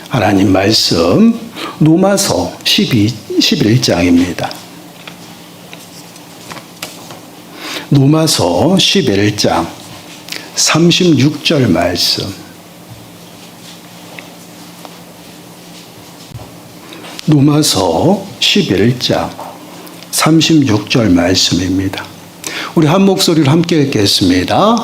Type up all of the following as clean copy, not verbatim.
하나님 말씀 로마서 11장입니다. 로마서 11장 36절 말씀. 로마서 11장 36절 말씀입니다. 우리 한 목소리로 함께 읽겠습니다.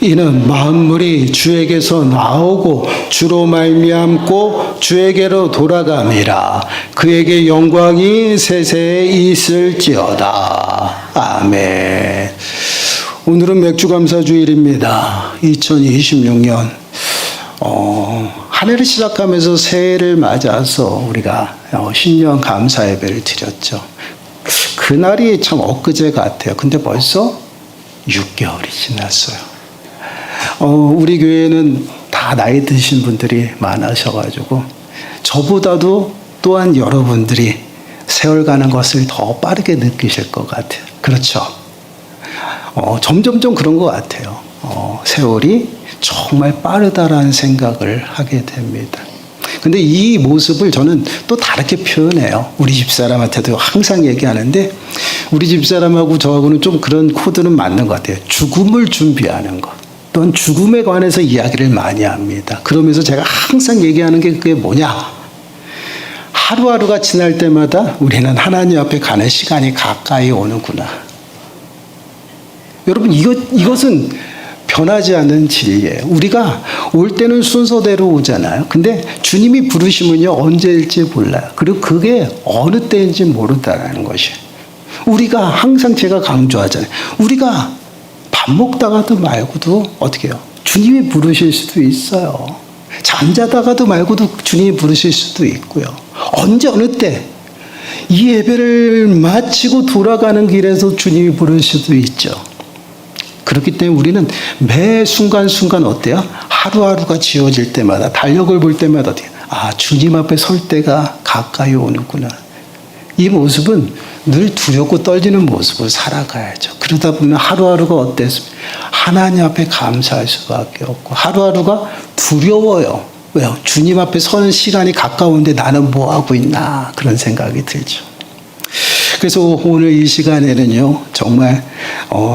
이는 만물이 주에게서 나오고 주로 말미암고 주에게로 돌아감이라. 그에게 영광이 세세에 있을지어다. 아멘. 오늘은 맥주감사주일입니다. 2026년 한 해를 시작하면서 새해를 맞아서 우리가 신년 감사 예배를 드렸죠. 그날이 참 엊그제 같아요. 근데 벌써 6개월이 지났어요. 우리 교회는 다 나이 드신 분들이 많으셔가지고 저보다도 또한 여러분들이 세월 가는 것을 더 빠르게 느끼실 것 같아요. 그렇죠? 점점점 그런 것 같아요. 세월이 정말 빠르다라는 생각을 하게 됩니다. 근데 이 모습을 저는 또 다르게 표현해요. 우리 집사람한테도 항상 얘기하는데 우리 집사람하고 저하고는 좀 그런 코드는 맞는 것 같아요. 죽음을 준비하는 것. 또한 죽음에 관해서 이야기를 많이 합니다. 그러면서 제가 항상 얘기하는 게 그게 뭐냐? 하루하루가 지날 때마다 우리는 하나님 앞에 가는 시간이 가까이 오는구나. 여러분 이것은 변하지 않는 진리예요. 우리가 올 때는 순서대로 오잖아요. 근데 주님이 부르시면요 언제일지 몰라요. 그리고 그게 어느 때인지 모른다는 것이에요. 우리가 항상 제가 강조하잖아요. 우리가 밥 먹다가도 말고도 어떻게 해요? 주님이 부르실 수도 있어요. 잠자다가도 말고도 주님이 부르실 수도 있고요. 언제 어느 때 이 예배를 마치고 돌아가는 길에서 주님이 부르실 수도 있죠. 그렇기 때문에 우리는 매 순간순간 어때요? 하루하루가 지어질 때마다 달력을 볼 때마다 어때요? 주님 앞에 설 때가 가까이 오는구나. 이 모습은 늘 두렵고 떨리는 모습으로 살아가야죠. 그러다 보면 하루하루가 어땠습니까? 하나님 앞에 감사할 수밖에 없고 하루하루가 두려워요. 왜요? 주님 앞에 서는 시간이 가까운데 나는 뭐하고 있나 그런 생각이 들죠. 그래서 오늘 이 시간에는요 정말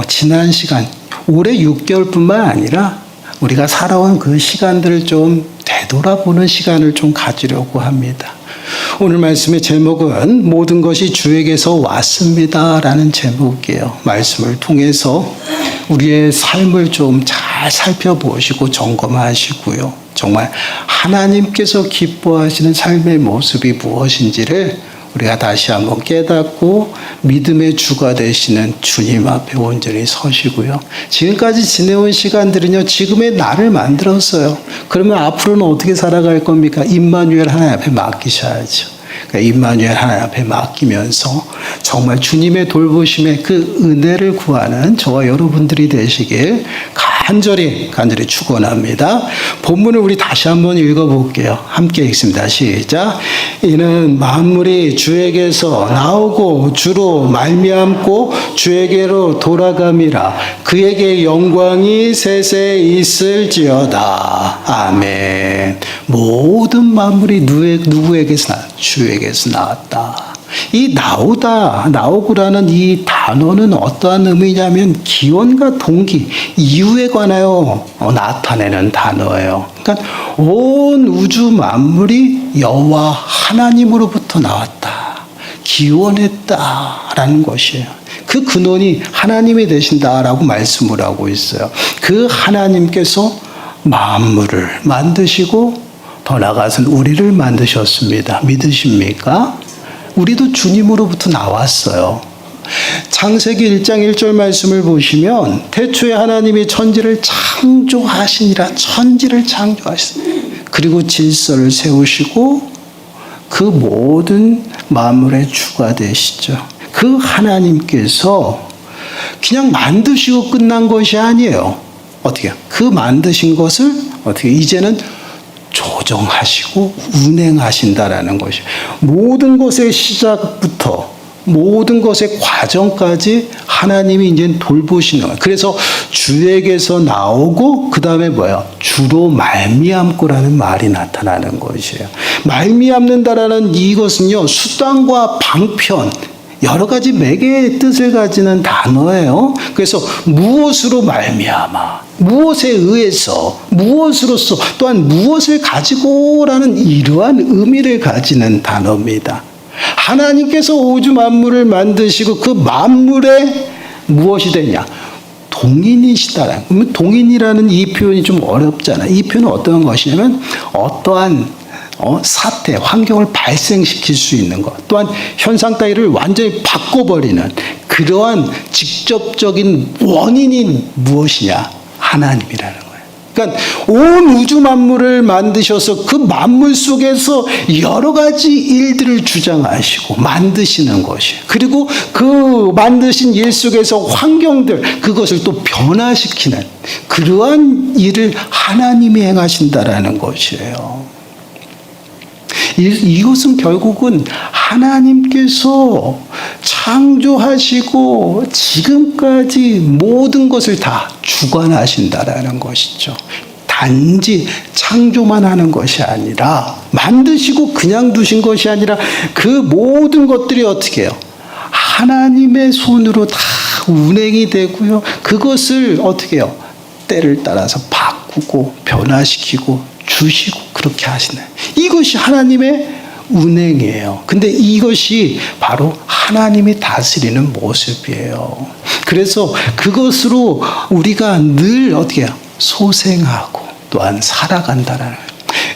지난 시간 올해 6개월뿐만 아니라 우리가 살아온 그 시간들을 좀 되돌아보는 시간을 좀 가지려고 합니다. 오늘 말씀의 제목은 모든 것이 주에게서 왔습니다 라는 제목이에요. 말씀을 통해서 우리의 삶을 좀 잘 살펴보시고 점검하시고요. 정말 하나님께서 기뻐하시는 삶의 모습이 무엇인지를 우리가 다시 한번 깨닫고 믿음의 주가 되시는 주님 앞에 온전히 서시고요. 지금까지 지내온 시간들은요. 지금의 나를 만들었어요. 그러면 앞으로는 어떻게 살아갈 겁니까? 임마누엘 하나님 앞에 맡기셔야죠. 그러니까 임마누엘 하나님 앞에 맡기면서 정말 주님의 돌보심에 그 은혜를 구하는 저와 여러분들이 되시길 간절히 축원합니다. 본문을 우리 다시 한번 읽어볼게요. 함께 읽습니다. 시작. 이는 만물이 주에게서 나오고 주로 말미암고 주에게로 돌아감이라. 그에게 영광이 세세에 있을지어다. 아멘. 모든 만물이 누구에게서 주에게서 나왔다. 이 나오고라는 이 단어는 어떠한 의미냐면 기원과 동기, 이유에 관하여 나타내는 단어예요. 그러니까 온 우주 만물이 여호와 하나님으로부터 나왔다. 기원했다라는 것이에요. 그 근원이 하나님이 되신다라고 말씀을 하고 있어요. 그 하나님께서 만물을 만드시고 더 나아가서는 우리를 만드셨습니다. 믿으십니까? 우리도 주님으로부터 나왔어요. 창세기 1장 1절 말씀을 보시면 태초에 하나님이 천지를 창조하시니라. 천지를 창조하시니라. 그리고 질서를 세우시고 그 모든 만물의 주가 되시죠. 그 하나님께서 그냥 만드시고 끝난 것이 아니에요. 어떻게? 그 만드신 것을 어떻게 이제는 조정하시고 운행하신다라는 것이 모든 것의 시작부터 모든 것의 과정까지 하나님이 이제 돌보시는 거예요. 그래서 주에게서 나오고 그 다음에 뭐예요? 주로 말미암고라는 말이 나타나는 것이에요. 말미암는다라는 이것은요, 수단과 방편, 여러 가지 매개의 뜻을 가지는 단어예요. 그래서 무엇으로 말미암아, 무엇에 의해서, 무엇으로서, 또한 무엇을 가지고라는 이러한 의미를 가지는 단어입니다. 하나님께서 우주 만물을 만드시고 그 만물에 무엇이 되냐? 동인이시다. 그러면 동인이라는 이 표현이 좀 어렵잖아요. 이 표현은 어떠한 것이냐면 어떠한 사태, 환경을 발생시킬 수 있는 것, 또한 현상 따위를 완전히 바꿔버리는 그러한 직접적인 원인이 무엇이냐? 하나님이라는 거예요. 그러니까 온 우주 만물을 만드셔서 그 만물 속에서 여러 가지 일들을 주장하시고 만드시는 것이에요. 그리고 그 만드신 일 속에서 환경들, 그것을 또 변화시키는 그러한 일을 하나님이 행하신다라는 것이에요. 이것은 결국은 하나님께서 창조하시고 지금까지 모든 것을 다 주관하신다라는 것이죠. 단지 창조만 하는 것이 아니라, 만드시고 그냥 두신 것이 아니라 그 모든 것들이 어떻게 해요? 하나님의 손으로 다 운행이 되고요. 그것을 어떻게 해요? 때를 따라서 바꾸고 변화시키고 주시고 그렇게 하시는, 이것이 하나님의 운행이에요. 근데 이것이 바로 하나님이 다스리는 모습이에요. 그래서 그것으로 우리가 늘 어떻게 해요? 소생하고 또한 살아간다라는 거예요.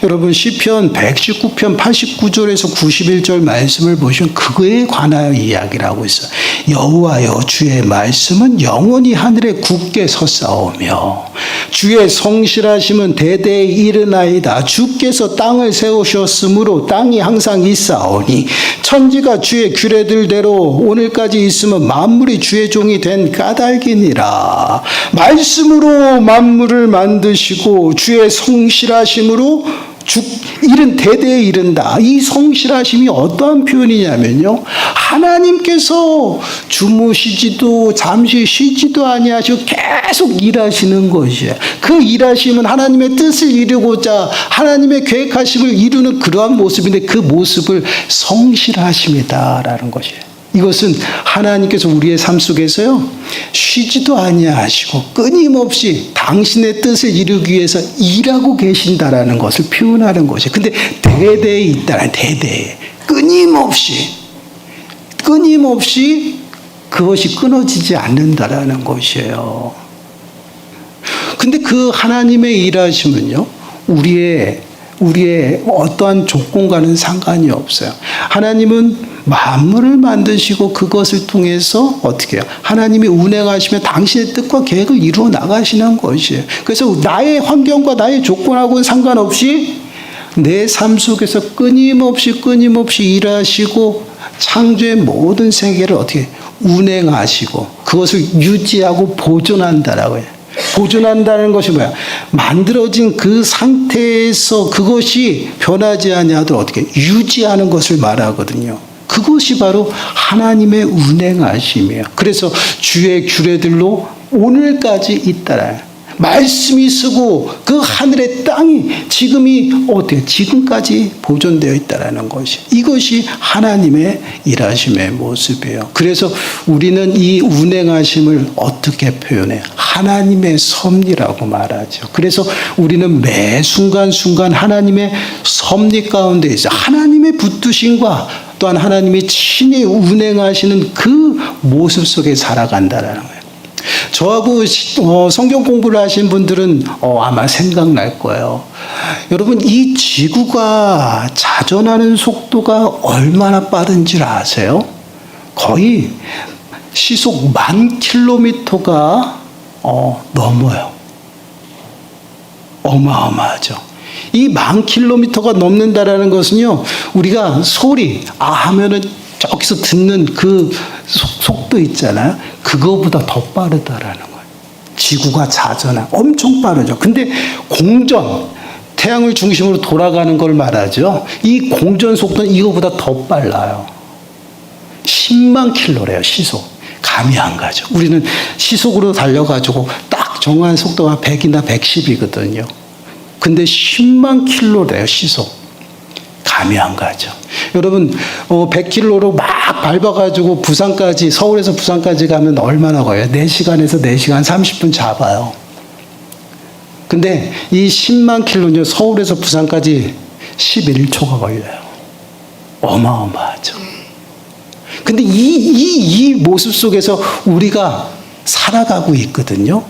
여러분 시편 119편 89절에서 91절 말씀을 보시면 그거에 관하여 이야기를 하고 있어요. 여호와여 주의 말씀은 영원히 하늘에 굳게 섰사오며 주의 성실하심은 대대에 이르나이다. 주께서 땅을 세우셨으므로 땅이 항상 있사오니 천지가 주의 규례들대로 오늘까지 있으면 만물이 주의 종이 된 까닭이니라. 말씀으로 만물을 만드시고 주의 성실하심으로 일은 대대에 이른다. 이 성실하심이 어떠한 표현이냐면요, 하나님께서 주무시지도 잠시 쉬지도 아니하시고 계속 일하시는 것이에요. 그 일하심은 하나님의 뜻을 이루고자 하나님의 계획하심을 이루는 그러한 모습인데 그 모습을 성실하심이다라는 것이에요. 이것은 하나님께서 우리의 삶 속에서요, 쉬지도 아니하시고 끊임없이 당신의 뜻을 이루기 위해서 일하고 계신다라는 것을 표현하는 것이에요. 근데 대대에 있다는, 대대에 끊임없이 그것이 끊어지지 않는다라는 것이에요. 근데 그 하나님의 일하심은요, 우리의 어떠한 조건과는 상관이 없어요. 하나님은 만물을 만드시고 그것을 통해서 어떻게 해요? 하나님이 운행하시며 당신의 뜻과 계획을 이루어 나가시는 것이에요. 그래서 나의 환경과 나의 조건하고는 상관없이 내 삶 속에서 끊임없이 일하시고 창조의 모든 세계를 어떻게 운행하시고 그것을 유지하고 보존한다라고 해요. 보존한다는 것이 뭐야? 만들어진 그 상태에서 그것이 변하지 아니하도록 어떻게 유지하는 것을 말하거든요. 그것이 바로 하나님의 운행하심이에요. 그래서 주의 규례들로 오늘까지 있다라. 말씀이 쓰고 그 하늘의 땅이 지금까지 보존되어 있다라는 것이, 이것이 하나님의 일하심의 모습이에요. 그래서 우리는 이 운행하심을 어떻게 표현해요? 하나님의 섭리라고 말하죠. 그래서 우리는 매 순간순간 하나님의 섭리 가운데 있어 하나님의 붙드심과 또한 하나님이 친히 운행하시는 그 모습 속에 살아간다라는 거예요. 저하고 성경 공부를 하신 분들은 아마 생각날 거예요. 여러분, 이 지구가 자전하는 속도가 얼마나 빠른지 아세요? 거의 시속 10,000km가 넘어요. 어마어마하죠. 이 10,000km가 넘는다라는 것은요, 우리가 소리 하면은 저기서 듣는 그 속도 있잖아요. 그거보다 더 빠르다라는 거예요. 지구가 자전한, 엄청 빠르죠. 근데 공전, 태양을 중심으로 돌아가는 걸 말하죠. 이 공전 속도는 이거보다 더 빨라요. 10만 킬로래요, 시속. 감이 안 가죠. 우리는 시속으로 달려가지고 딱 정한 속도가 100이나 110이거든요. 근데 10만 킬로래요, 시속. 감이 안 가죠. 여러분, 100킬로로 막 밟아가지고 부산까지, 서울에서 부산까지 가면 얼마나 걸려요? 4시간에서 4시간 30분 잡아요. 근데 이 10만 킬로는요, 서울에서 부산까지 11초가 걸려요. 어마어마하죠. 근데 이 모습 속에서 우리가 살아가고 있거든요.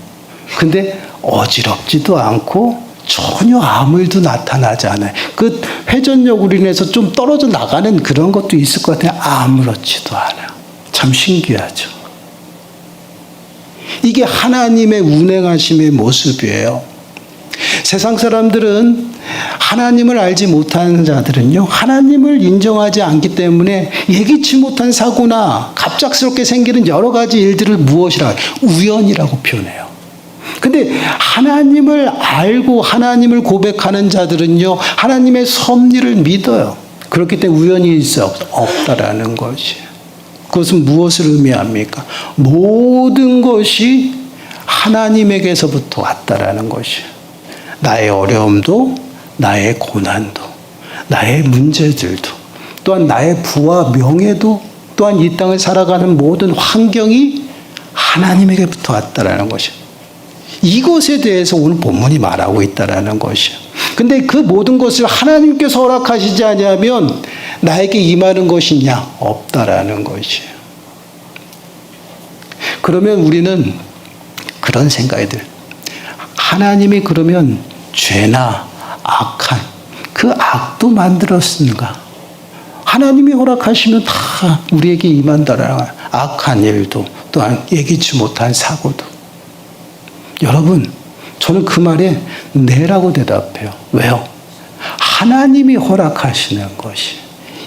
근데 어지럽지도 않고 전혀 아무 일도 나타나지 않아요. 그 회전력으로 인해서 좀 떨어져 나가는 그런 것도 있을 것 같아요. 아무렇지도 않아요. 참 신기하죠. 이게 하나님의 운행하심의 모습이에요. 세상 사람들은 하나님을 알지 못하는 자들은요, 하나님을 인정하지 않기 때문에 예기치 못한 사고나 갑작스럽게 생기는 여러 가지 일들을 무엇이라 우연이라고 표현해요. 근데 하나님을 알고 하나님을 고백하는 자들은요, 하나님의 섭리를 믿어요. 그렇기 때문에 우연이 없다라는 것이. 그것은 무엇을 의미합니까? 모든 것이 하나님에게서부터 왔다라는 것이. 나의 어려움도, 나의 고난도, 나의 문제들도, 또한 나의 부와 명예도, 또한 이 땅을 살아가는 모든 환경이 하나님에게부터 왔다라는 것이. 이것에 대해서 오늘 본문이 말하고 있다라는 것이에요. 근데 그 모든 것을 하나님께서 허락하시지 아니하면 나에게 임하는 것이냐? 없다라는 것이에요. 그러면 우리는 그런 생각이 들어요. 하나님이 그러면 죄나 악한 그 악도 만들었는가? 하나님이 허락하시면 다 우리에게 임한다라는 거예요. 악한 일도, 또한 예기치 못한 사고도. 여러분, 저는 그 말에 네라고 대답해요. 왜요? 하나님이 허락하시는 것이.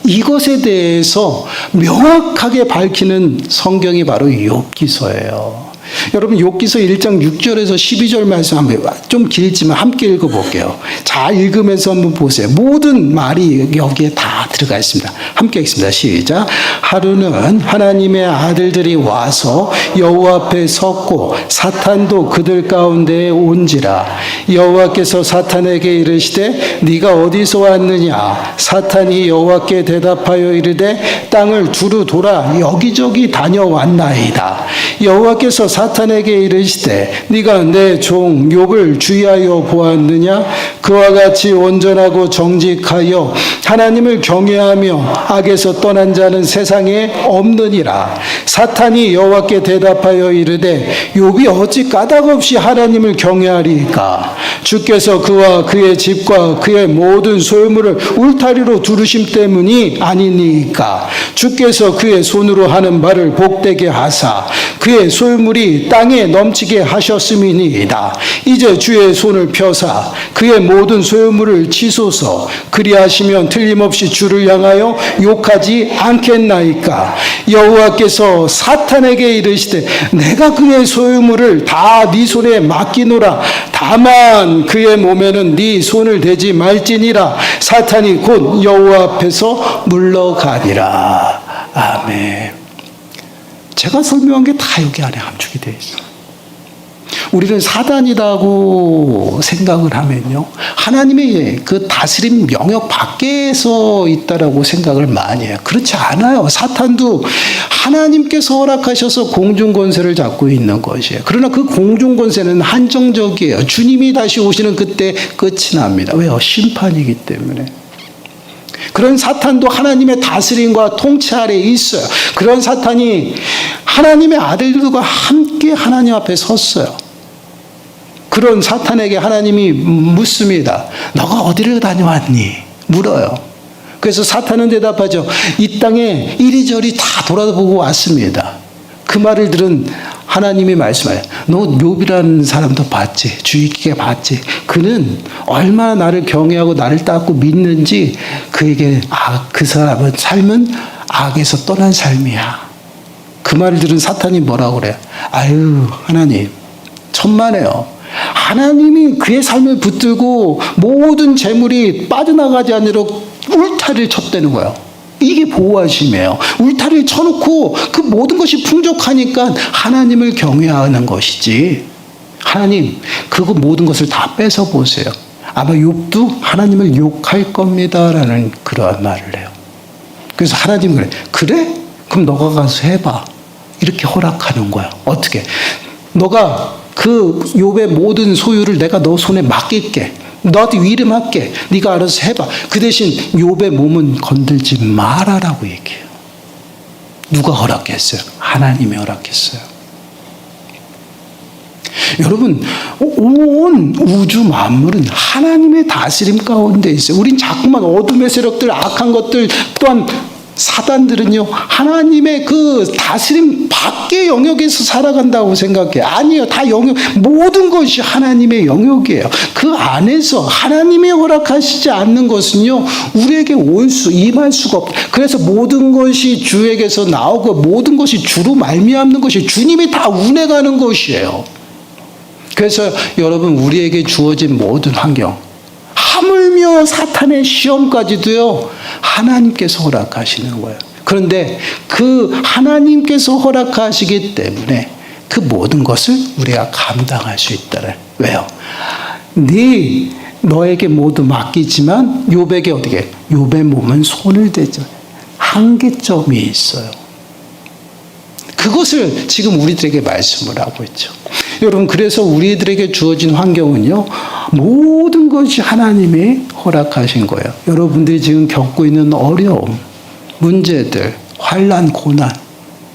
이것에 대해서 명확하게 밝히는 성경이 바로 욥기서예요. 여러분, 욥기서 1장 6절에서 12절 말씀 한번, 좀 길지만 함께 읽어볼게요. 잘 읽으면서 한번 보세요. 모든 말이 여기에 다 들어가 있습니다. 함께 읽습니다. 시작. 하루는 하나님의 아들들이 와서 여호와 앞에 섰고 사탄도 그들 가운데에 온지라. 여호와께서 사탄에게 이르시되 네가 어디서 왔느냐? 사탄이 여호와께 대답하여 이르되 땅을 두루 돌아 여기저기 다녀왔나이다. 여호와께서 사탄에게 이르시되 네가 내 종 욥을 주의하여 보았느냐? 그와 같이 온전하고 정직하여 하나님을 경외하며 악에서 떠난 자는 세상에 없느니라. 사탄이 여호와께 대답하여 이르되 욥이 어찌 까닭없이 하나님을 경외하리까? 주께서 그와 그의 집과 그의 모든 소유물을 울타리로 두르심 때문이 아니니까. 주께서 그의 손으로 하는 말을 복되게 하사 그의 소유물이 땅에 넘치게 하셨음이니이다. 이제 주의 손을 펴사 그의 모든 소유물을 치소서. 그리하시면 틀림없이 주를 향하여 욕하지 않겠나이까. 여호와께서 사탄에게 이르시되 내가 그의 소유물을 다 네 손에 맡기노라. 다만 그의 몸에는 네 손을 대지 말지니라. 사탄이 곧 여호와 앞에서 물러가니라. 아멘. 제가 설명한 게 다 여기 안에 함축이 되어 있어요. 우리는 사단이라고 생각을 하면요, 하나님의 그 다스림 영역 밖에서 있다라고 생각을 많이 해요. 그렇지 않아요. 사탄도 하나님께서 허락하셔서 공중권세를 잡고 있는 것이에요. 그러나 그 공중권세는 한정적이에요. 주님이 다시 오시는 그때 끝이 납니다. 왜요? 심판이기 때문에. 그런 사탄도 하나님의 다스림과 통치 아래에 있어요. 그런 사탄이 하나님의 아들들과 함께 하나님 앞에 섰어요. 그런 사탄에게 하나님이 묻습니다. 너가 어디를 다녀왔니? 물어요. 그래서 사탄은 대답하죠. 이 땅에 이리저리 다 돌아보고 왔습니다. 그 말을 들은 하나님이 말씀해요. 너 욥이라는 사람도 봤지? 주의 깊게 봤지? 그는 얼마나 나를 경외하고 나를 닦고 믿는지 그에게 그 사람은 삶은 악에서 떠난 삶이야. 그 말을 들은 사탄이 뭐라고 그래요? 아유, 하나님 천만에요. 하나님이 그의 삶을 붙들고 모든 재물이 빠져나가지 않도록 울타리를 쳤다는 거예요. 이게 보호하심이에요. 울타리를 쳐놓고 그 모든 것이 풍족하니까 하나님을 경외하는 것이지. 하나님, 그거 모든 것을 다 뺏어 보세요. 아마 욥도 하나님을 욕할 겁니다라는 그러한 말을 해요. 그래서 하나님은 그래. 그래? 그럼 너가 가서 해봐. 이렇게 허락하는 거야. 어떻게? 너가 그 욥의 모든 소유를 내가 너 손에 맡길게. 너한테 위임할게. 네가 알아서 해봐. 그 대신 욥의 몸은 건들지 말아라고 얘기해요. 누가 허락했어요? 하나님이 허락했어요. 여러분, 온 우주 만물은 하나님의 다스림 가운데 있어요. 우린 자꾸만 어둠의 세력들, 악한 것들, 또한 사단들은요, 하나님의 그 다스림 밖의 영역에서 살아간다고 생각해요. 아니요. 다 영역, 모든 것이 하나님의 영역이에요. 그 안에서 하나님이 허락하시지 않는 것은요, 우리에게 임할 수가 없다. 그래서 모든 것이 주에게서 나오고 모든 것이 주로 말미암는 것이 주님이 다 운행하는 것이에요. 그래서 여러분, 우리에게 주어진 모든 환경, 하물며 사탄의 시험까지도요, 하나님께서 허락하시는 거예요. 그런데 그 하나님께서 허락하시기 때문에 그 모든 것을 우리가 감당할 수 있다는. 왜요? 너에게 모두 맡기지만 욥에게 어떻게? 욥의 몸은 손을 대죠. 한계점이 있어요. 그것을 지금 우리들에게 말씀을 하고 있죠. 여러분, 그래서 우리들에게 주어진 환경은요, 모든 것이 하나님이 허락하신 거예요. 여러분들이 지금 겪고 있는 어려움, 문제들, 환난, 고난,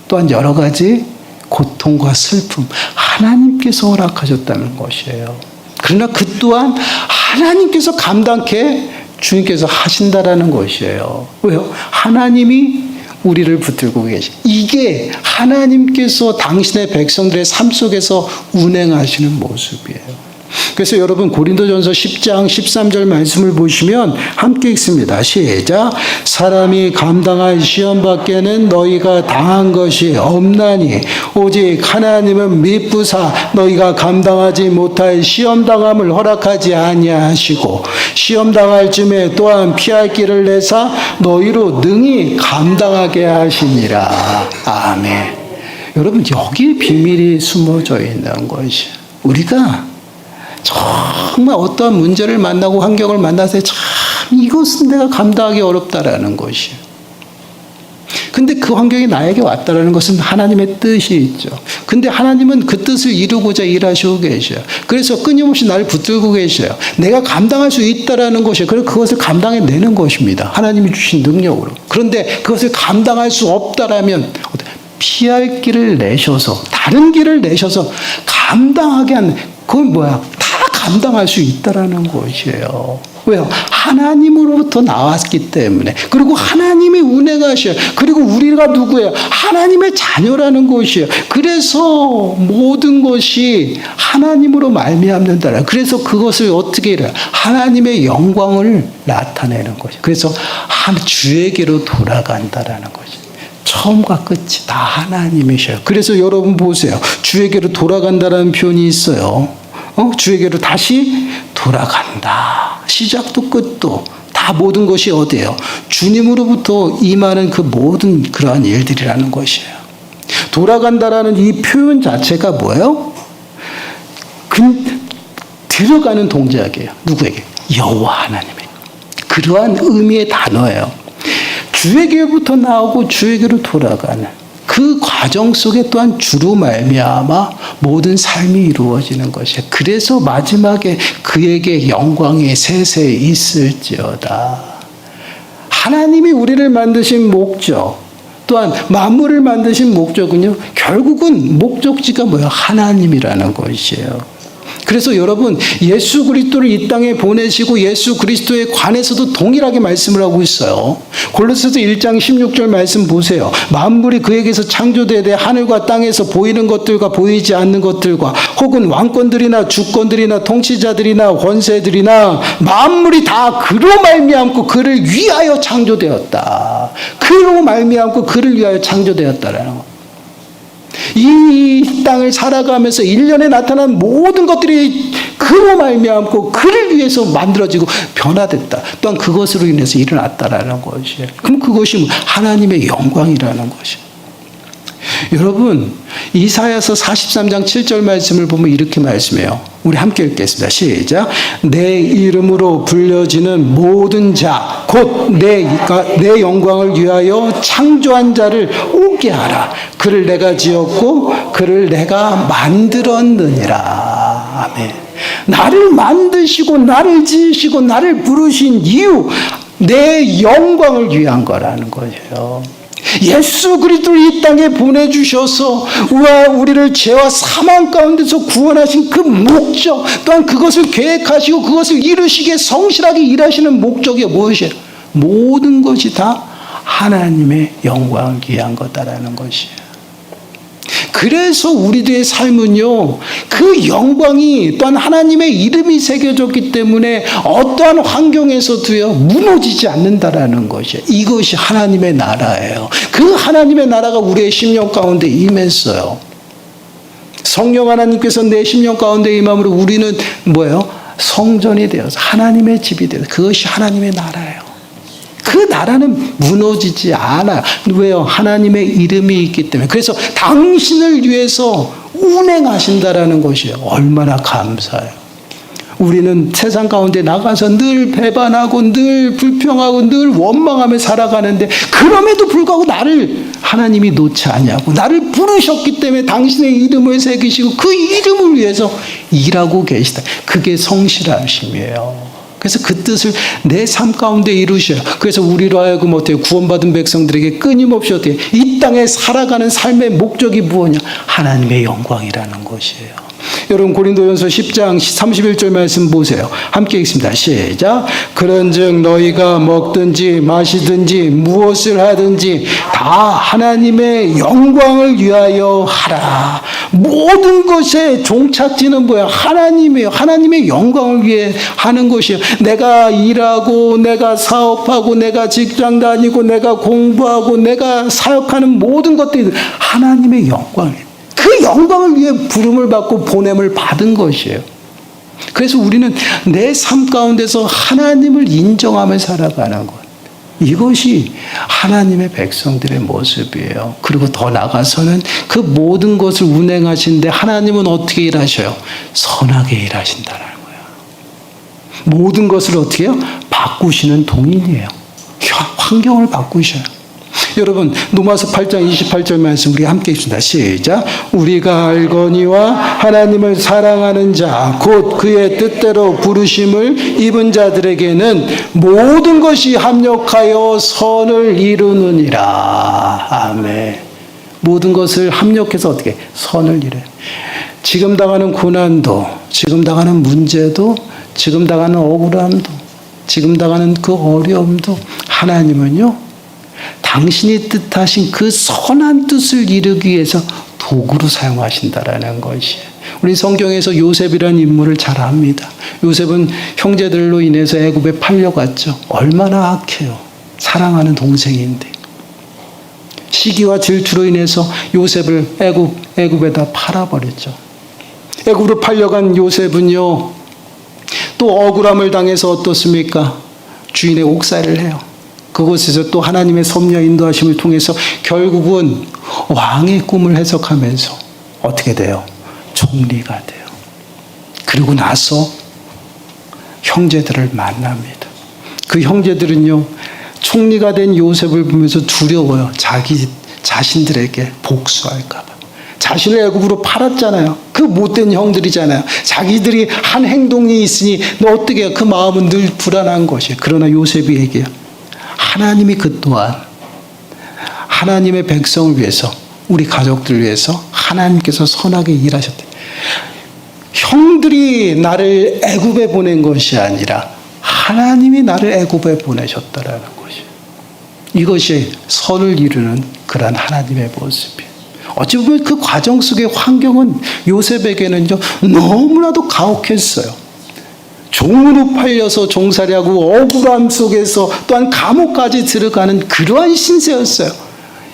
또한 여러 가지 고통과 슬픔, 하나님께서 허락하셨다는 것이에요. 그러나 그 또한 하나님께서 감당케 주님께서 하신다라는 것이에요. 왜요? 하나님이 우리를 붙들고 계시. 이게 하나님께서 당신의 백성들의 삶 속에서 운행하시는 모습이에요. 그래서 여러분, 고린도전서 10장 13절 말씀을 보시면 함께 읽습니다. 시작. 사람이 감당할 시험 밖에는 너희가 당한 것이 없나니 오직 하나님은 미쁘사 너희가 감당하지 못할 시험 당함을 허락하지 아니하시고 시험 당할 쯤에 또한 피할 길을 내사 너희로 능히 감당하게 하시니라. 아멘. 여러분, 여기에 비밀이 숨어져 있는 것이, 우리가 정말 어떠한 문제를 만나고 환경을 만나서 참 이것은 내가 감당하기 어렵다라는 것이에요. 근데 그 환경이 나에게 왔다라는 것은 하나님의 뜻이 있죠. 근데 하나님은 그 뜻을 이루고자 일하시고 계셔요. 그래서 끊임없이 나를 붙들고 계셔요. 내가 감당할 수 있다라는 것이에요. 그래서 그것을 감당해내는 것입니다. 하나님이 주신 능력으로. 그런데 그것을 감당할 수 없다라면 피할 길을 내셔서, 다른 길을 내셔서 감당하게 하는, 그건 뭐야? 다 감당할 수 있다라는 것이에요. 왜요? 하나님으로부터 나왔기 때문에. 그리고 하나님이 운행하셔요. 그리고 우리가 누구예요? 하나님의 자녀라는 것이에요. 그래서 모든 것이 하나님으로 말미암는다. 그래서 그것을 어떻게 해요? 하나님의 영광을 나타내는 것이에요. 그래서 주에게로 돌아간다라는 것이에요. 처음과 끝이 다 하나님이셔요. 그래서 여러분 보세요. 주에게로 돌아간다라는 표현이 있어요. 주에게로 다시 돌아간다. 시작도 끝도 다 모든 것이 어디예요? 주님으로부터 임하는 그 모든 그러한 일들이라는 것이에요. 돌아간다라는 이 표현 자체가 뭐예요? 들어가는 동작이에요. 누구에게? 여호와 하나님에게. 그러한 의미의 단어예요. 주에게부터 나오고 주에게로 돌아가는 그 과정 속에 또한 주로 말미암아 모든 삶이 이루어지는 것이에요. 그래서 마지막에 그에게 영광이 세세 있을지어다. 하나님이 우리를 만드신 목적, 또한 만물을 만드신 목적은요, 결국은 목적지가 뭐예요? 하나님이라는 것이에요. 그래서 여러분, 예수 그리스도를 이 땅에 보내시고 예수 그리스도에 관해서도 동일하게 말씀을 하고 있어요. 골로새서 1장 16절 말씀 보세요. 만물이 그에게서 창조되되 하늘과 땅에서 보이는 것들과 보이지 않는 것들과 혹은 왕권들이나 주권들이나 통치자들이나 권세들이나 만물이 다 그로 말미암고 그를 위하여 창조되었다. 그로 말미암고 그를 위하여 창조되었다라는 거. 이 땅을 살아가면서 1년에 나타난 모든 것들이 그 그로 말미암고 그를 위해서 만들어지고 변화됐다. 또한 그것으로 인해서 일어났다라는 것이에요. 그럼 그것이 하나님의 영광이라는 것이에요. 여러분, 이사야서 43장 7절 말씀을 보면 이렇게 말씀해요. 우리 함께 읽겠습니다. 시작. 내 이름으로 불려지는 모든 자, 곧 내 영광을 위하여 창조한 자를 오게 하라. 그를 내가 지었고 그를 내가 만들었느니라. 아멘. 나를 만드시고 나를 지으시고 나를 부르신 이유, 내 영광을 위한 거라는 거예요. 예수 그리스도를 이 땅에 보내주셔서 우리를 죄와 사망 가운데서 구원하신 그 목적, 또한 그것을 계획하시고 그것을 이루시기에 성실하게 일하시는 목적이 무엇이에요? 모든 것이 다 하나님의 영광을 위한 거다라는 것이에요. 그래서 우리들의 삶은요, 그 영광이 또한 하나님의 이름이 새겨졌기 때문에 어떠한 환경에서도요, 무너지지 않는다라는 것이에요. 이것이 하나님의 나라예요. 그 하나님의 나라가 우리의 심령 가운데 임했어요. 성령 하나님께서 내 심령 가운데 임함으로 우리는 뭐예요? 성전이 되어서 하나님의 집이 되어서 그것이 하나님의 나라예요. 그 나라는 무너지지 않아요. 왜요? 하나님의 이름이 있기 때문에. 그래서 당신을 위해서 운행하신다라는 것이에요. 얼마나 감사해요. 우리는 세상 가운데 나가서 늘 배반하고 늘 불평하고 늘 원망하며 살아가는데, 그럼에도 불구하고 나를 하나님이 놓지 아니하고 나를 부르셨기 때문에 당신의 이름을 새기시고 그 이름을 위해서 일하고 계시다. 그게 성실하심이에요. 그래서 그 뜻을 내 삶 가운데 이루셔요. 그래서 우리로 하여금 어때요? 구원받은 백성들에게 끊임없이 어때요? 이 땅에 살아가는 삶의 목적이 무엇이냐? 하나님의 영광이라는 것이에요. 여러분, 고린도전서 10장 31절 말씀 보세요. 함께 읽습니다. 시작. 그런즉 너희가 먹든지 마시든지 무엇을 하든지 다 하나님의 영광을 위하여 하라. 모든 것의 종착지는 뭐야? 하나님이에요. 하나님의 영광을 위해 하는 것이에요. 내가 일하고 내가 사업하고 내가 직장 다니고 내가 공부하고 내가 사역하는 모든 것들이 하나님의 영광이에요. 그 영광을 위해 부름을 받고 보냄을 받은 것이에요. 그래서 우리는 내 삶 가운데서 하나님을 인정하며 살아가는 것, 이것이 하나님의 백성들의 모습이에요. 그리고 더 나아가서는 그 모든 것을 운행하시는데 하나님은 어떻게 일하셔요? 선하게 일하신다는 거예요. 모든 것을 어떻게 해요? 바꾸시는 동인이에요. 환경을 바꾸셔요. 여러분, 로마서 8장 28절 말씀 우리 함께 읽습니다. 시작. 우리가 알거니와 하나님을 사랑하는 자, 곧 그의 뜻대로 부르심을 입은 자들에게는 모든 것이 합력하여 선을 이루느니라. 아멘. 모든 것을 합력해서 어떻게? 선을 이루어요. 지금 당하는 고난도, 지금 당하는 문제도, 지금 당하는 억울함도, 지금 당하는 그 어려움도 하나님은요, 당신이 뜻하신 그 선한 뜻을 이루기 위해서 도구로 사용하신다라는 것이에요. 우리 성경에서 요셉이라는 인물을 잘 압니다. 요셉은 형제들로 인해서 애굽에 팔려갔죠. 얼마나 악해요. 사랑하는 동생인데. 시기와 질투로 인해서 요셉을 애굽에다 팔아버렸죠. 애굽으로 팔려간 요셉은요, 또 억울함을 당해서 어떻습니까? 주인의 옥살이를 해요. 그곳에서 또 하나님의 섭리와 인도하심을 통해서 결국은 왕의 꿈을 해석하면서 어떻게 돼요? 총리가 돼요. 그리고 나서 형제들을 만납니다. 그 형제들은요, 총리가 된 요셉을 보면서 두려워요. 자기 자신들에게 복수할까 봐. 자신을 애굽으로 팔았잖아요. 그 못된 형들이잖아요. 자기들이 한 행동이 있으니 너 어떻게 해요? 그 마음은 늘 불안한 것이에요. 그러나 요셉이 얘기해요. 하나님이 그 또한 하나님의 백성을 위해서, 우리 가족들을 위해서 하나님께서 선하게 일하셨대. 형들이 나를 애굽에 보낸 것이 아니라 하나님이 나를 애굽에 보내셨다라는 것이에요. 이것이 선을 이루는 그런 하나님의 모습이에요. 어찌 보면 그 과정 속의 환경은 요셉에게는요, 너무나도 가혹했어요. 종으로 팔려서 종살이하고 억울함 속에서 또한 감옥까지 들어가는 그러한 신세였어요.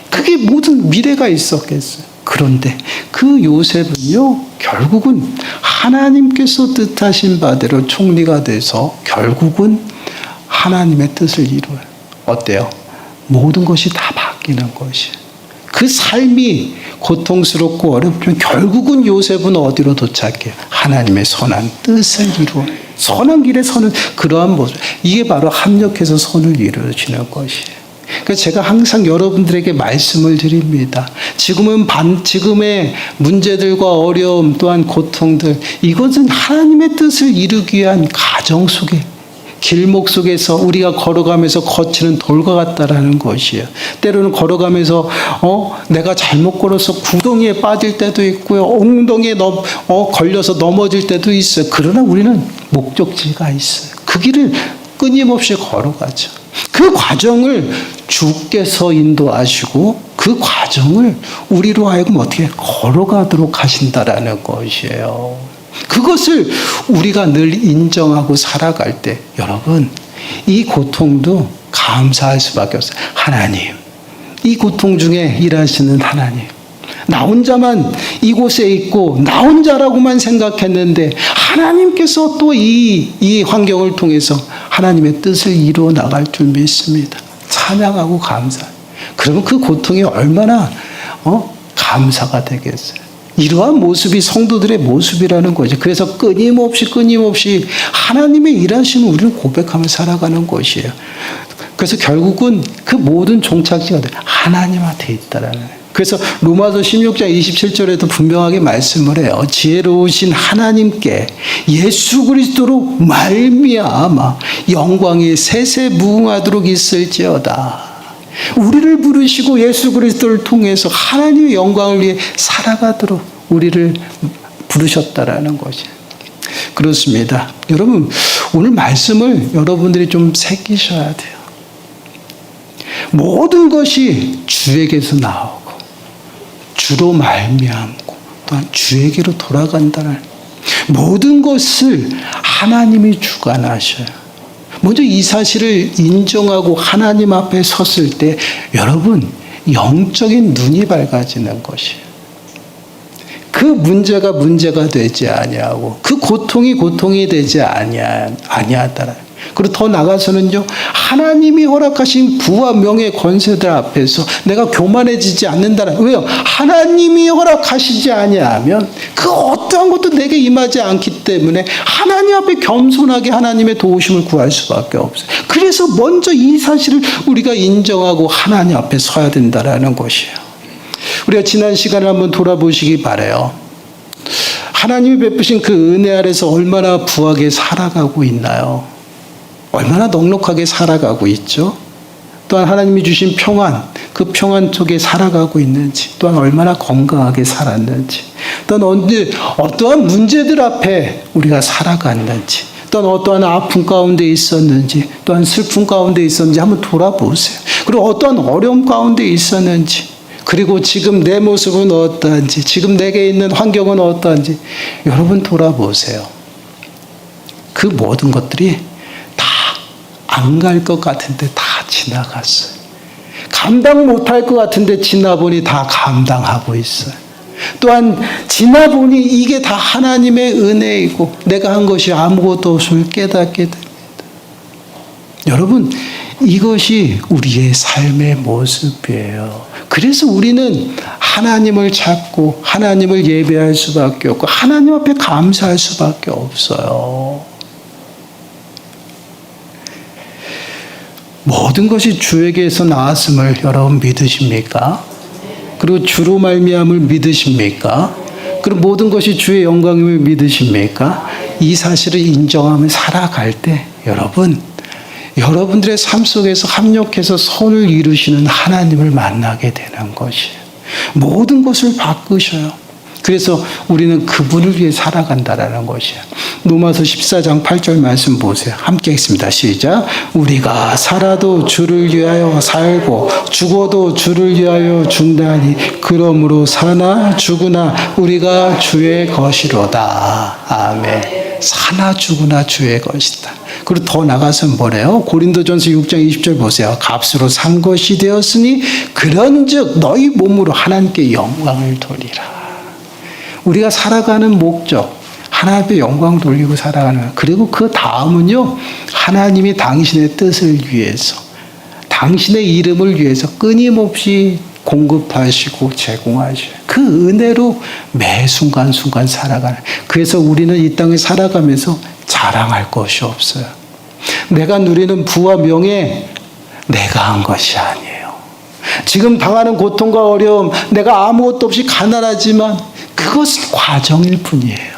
그게 모든 미래가 있었겠어요. 그런데 그 요셉은요, 결국은 하나님께서 뜻하신 바대로 총리가 돼서 결국은 하나님의 뜻을 이루어요. 어때요? 모든 것이 다 바뀌는 것이에요. 그 삶이 고통스럽고 어렵지만 결국은 요셉은 어디로 도착해요? 하나님의 선한 뜻을 이루어요. 선한 길에 서는 그러한 모습. 이게 바로 합력해서 선을 이루어지는 것이에요. 그래서 제가 항상 여러분들에게 말씀을 드립니다. 지금의 문제들과 어려움 또한 고통들, 이것은 하나님의 뜻을 이루기 위한 가정 속에, 길목 속에서 우리가 걸어가면서 거치는 돌과 같다라는 것이에요. 때로는 걸어가면서 내가 잘못 걸어서 구덩이에 빠질 때도 있고요. 엉덩이에 걸려서 넘어질 때도 있어요. 그러나 우리는 목적지가 있어요. 그 길을 끊임없이 걸어가죠. 그 과정을 주께서 인도하시고 그 과정을 우리로 하여금 어떻게 걸어가도록 하신다라는 것이에요. 그것을 우리가 늘 인정하고 살아갈 때 여러분, 이 고통도 감사할 수밖에 없어요. 하나님, 이 고통 중에 일하시는 하나님, 나 혼자만 이곳에 있고 나 혼자라고만 생각했는데 하나님께서 또 이 환경을 통해서 하나님의 뜻을 이루어 나갈 줄 믿습니다. 찬양하고 감사. 그러면 그 고통이 얼마나 감사가 되겠어요. 이러한 모습이 성도들의 모습이라는 거죠. 그래서 끊임없이 하나님의 일하심을 우리는 고백하며 살아가는 것이에요. 그래서 결국은 그 모든 종착지가 하나님한테 있다라는 거예요. 그래서 로마서 16장 27절에도 분명하게 말씀을 해요. 지혜로우신 하나님께 예수 그리스도로 말미암아 영광이 세세무궁하도록 있을지어다. 우리를 부르시고 예수 그리스도를 통해서 하나님의 영광을 위해 살아가도록 우리를 부르셨다라는 것이 그렇습니다. 여러분, 오늘 말씀을 여러분들이 좀 새기셔야 돼요. 모든 것이 주에게서 나오고 주로 말미암고 또한 주에게로 돌아간다는 모든 것을 하나님이 주관하셔요. 먼저 이 사실을 인정하고 하나님 앞에 섰을 때 여러분, 영적인 눈이 밝아지는 것이에요. 그 문제가 되지 아니하고 그 고통이 되지 아니하더라. 그리고 더 나가서는요, 하나님이 허락하신 부와 명예 권세들 앞에서 내가 교만해지지 않는다는. 왜요? 하나님이 허락하시지 아니하면 그 어떠한 것도 내게 임하지 않기 때문에 하나님 앞에 겸손하게 하나님의 도우심을 구할 수밖에 없어요. 그래서 먼저 이 사실을 우리가 인정하고 하나님 앞에 서야 된다는 것이에요. 우리가 지난 시간을 한번 돌아보시기 바라요. 하나님이 베푸신 그 은혜 아래서 얼마나 부하게 살아가고 있나요? 얼마나 넉넉하게 살아가고 있죠? 또한 하나님이 주신 평안, 그 평안 속에 살아가고 있는지, 또한 얼마나 건강하게 살았는지, 또한 어떠한 문제들 앞에 우리가 살아갔는지, 또한 어떠한 아픔 가운데 있었는지, 또한 슬픔 가운데 있었는지 한번 돌아보세요. 그리고 어떠한 어려움 가운데 있었는지, 그리고 지금 내 모습은 어떠한지, 지금 내게 있는 환경은 어떠한지 여러분 돌아보세요. 그 모든 것들이 안 갈 것 같은데 다 지나갔어요. 감당 못할 것 같은데 지나보니 다 감당하고 있어요. 또한 지나보니 이게 다 하나님의 은혜이고 내가 한 것이 아무것도 없음을 깨닫게 됩니다. 여러분, 이것이 우리의 삶의 모습이에요. 그래서 우리는 하나님을 찾고 하나님을 예배할 수밖에 없고 하나님 앞에 감사할 수밖에 없어요. 모든 것이 주에게서 나왔음을 여러분 믿으십니까? 그리고 주로 말미암을 믿으십니까? 그리고 모든 것이 주의 영광임을 믿으십니까? 이 사실을 인정하며 살아갈 때 여러분들의 삶 속에서 합력해서 선을 이루시는 하나님을 만나게 되는 것이에요. 모든 것을 바꾸셔요. 그래서 우리는 그분을 위해 살아간다라는 것이에요. 로마서 14장 8절 말씀 보세요. 함께 읽습니다. 시작. 우리가 살아도 주를 위하여 살고 죽어도 주를 위하여 죽나니 그러므로 사나 죽으나 우리가 주의 것이로다. 아멘. 사나 죽으나 주의 것이다. 그리고 더 나가서 뭐래요? 고린도전서 6장 20절 보세요. 값으로 산 것이 되었으니 그런즉 너희 몸으로 하나님께 영광을 돌리라. 우리가 살아가는 목적, 하나님께 영광 돌리고 살아가는 거예요. 그리고 그 다음은요, 하나님이 당신의 뜻을 위해서, 당신의 이름을 위해서 끊임없이 공급하시고 제공하셔요. 그 은혜로 매 순간순간 살아가는. 그래서 우리는 이 땅에 살아가면서 자랑할 것이 없어요. 내가 누리는 부와 명예, 내가 한 것이 아니에요. 지금 당하는 고통과 어려움, 내가 아무것도 없이 가난하지만 그것은 과정일 뿐이에요.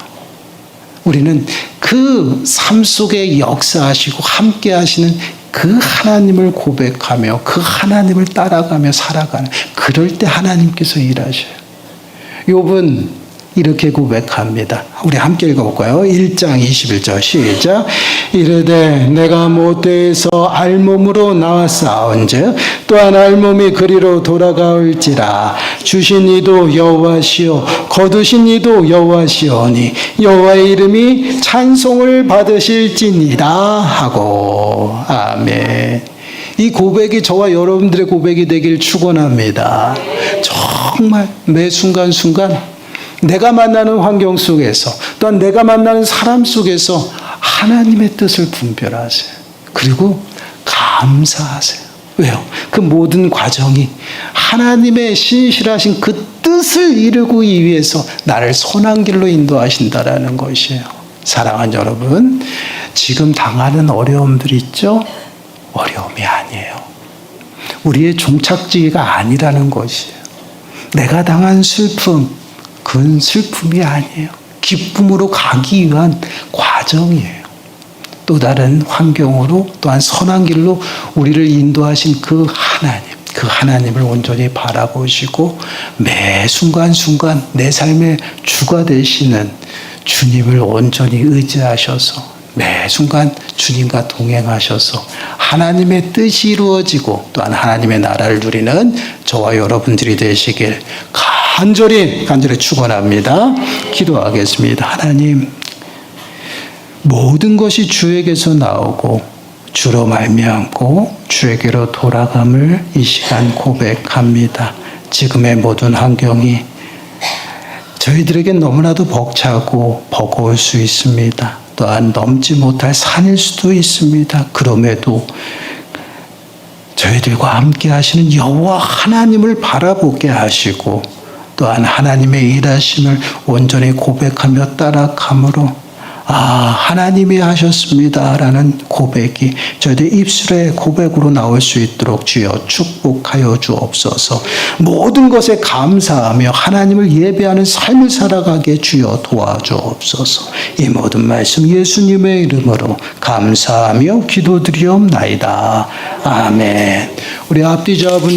우리는 그 삶 속에 역사하시고 함께 하시는 그 하나님을 고백하며 그 하나님을 따라가며 살아가는, 그럴 때 하나님께서 일하셔요. 욥은 이렇게 고백합니다. 우리 함께 읽어볼까요? 1장 21절 시작. 이르되 내가 모태에서 알몸으로 나왔사온즉 또한 알몸이 그리로 돌아가올지라. 주신 이도 여호와시오 거두신 이도 여호와시오니 여호와의 이름이 찬송을 받으실지니라 하고. 아멘. 이 고백이 저와 여러분들의 고백이 되길 축원합니다. 정말 매 순간순간 내가 만나는 환경 속에서, 또한 내가 만나는 사람 속에서 하나님의 뜻을 분별하세요. 그리고 감사하세요. 왜요? 그 모든 과정이 하나님의 신실하신 그 뜻을 이루기 위해서 나를 선한 길로 인도하신다라는 것이에요. 사랑하는 여러분, 지금 당하는 어려움들 있죠? 어려움이 아니에요. 우리의 종착지가 아니라는 것이에요. 내가 당한 슬픔, 그건 슬픔이 아니에요. 기쁨으로 가기 위한 과정이에요. 또 다른 환경으로, 또한 선한 길로 우리를 인도하신 그 하나님을 온전히 바라보시고 매 순간순간 내 삶의 주가 되시는 주님을 온전히 의지하셔서 매 순간 주님과 동행하셔서 하나님의 뜻이 이루어지고 또한 하나님의 나라를 누리는 저와 여러분들이 되시길 간절히 축원합니다. 기도하겠습니다. 하나님, 모든 것이 주에게서 나오고 주로 말미암고 주에게로 돌아감을 이 시간 고백합니다. 지금의 모든 환경이 저희들에겐 너무나도 벅차고 버거울 수 있습니다. 또한 넘지 못할 산일 수도 있습니다. 그럼에도 저희들과 함께 하시는 여호와 하나님을 바라보게 하시고 또한 하나님의 일하심을 온전히 고백하며 따라감으로 하나님이 하셨습니다라는 고백이 저희들 입술의 고백으로 나올 수 있도록 주여 축복하여 주옵소서. 모든 것에 감사하며 하나님을 예배하는 삶을 살아가게 주여 도와주옵소서. 이 모든 말씀 예수님의 이름으로 감사하며 기도드리옵나이다. 아멘. 우리 앞뒤 잡은